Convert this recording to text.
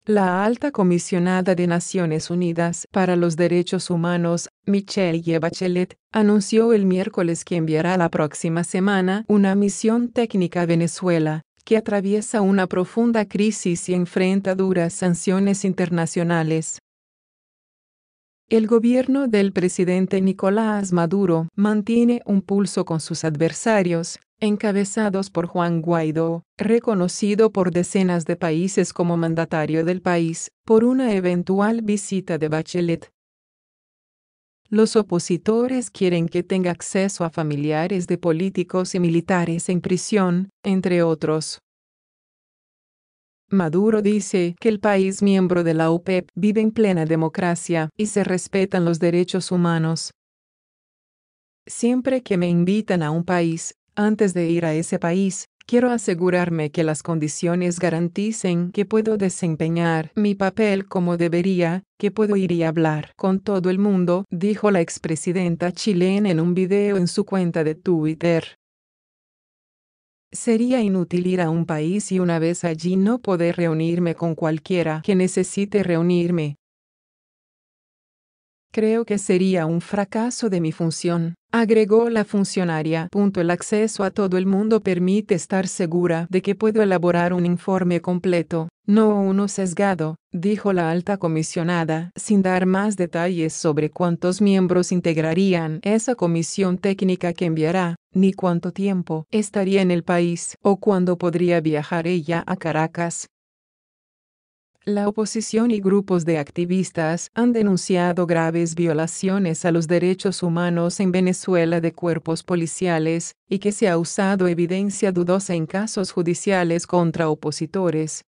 La alta comisionada de Naciones Unidas para los Derechos Humanos, Michelle Bachelet, anunció el miércoles que enviará la próxima semana una misión técnica a Venezuela, que atraviesa una profunda crisis y enfrenta duras sanciones internacionales. El gobierno del presidente Nicolás Maduro mantiene un pulso con sus adversarios, encabezados por Juan Guaidó, reconocido por decenas de países como mandatario del país, por una eventual visita de Bachelet. Los opositores quieren que tenga acceso a familiares de políticos y militares en prisión, entre otros. Maduro dice que el país miembro de la OPEP vive en plena democracia y se respetan los derechos humanos. Siempre que me invitan a un país, antes de ir a ese país, quiero asegurarme que las condiciones garanticen que puedo desempeñar mi papel como debería, que puedo ir y hablar con todo el mundo, dijo la expresidenta chilena en un video en su cuenta de Twitter. Sería inútil ir a un país y una vez allí no poder reunirme con cualquiera que necesite reunirme. Creo que sería un fracaso de mi función, agregó la funcionaria. El acceso a todo el mundo permite estar segura de que puedo elaborar un informe completo, no uno sesgado, dijo la alta comisionada, sin dar más detalles sobre cuántos miembros integrarían esa comisión técnica que enviará, ni cuánto tiempo estaría en el país o cuándo podría viajar ella a Caracas. La oposición y grupos de activistas han denunciado graves violaciones a los derechos humanos en Venezuela de cuerpos policiales, y que se ha usado evidencia dudosa en casos judiciales contra opositores,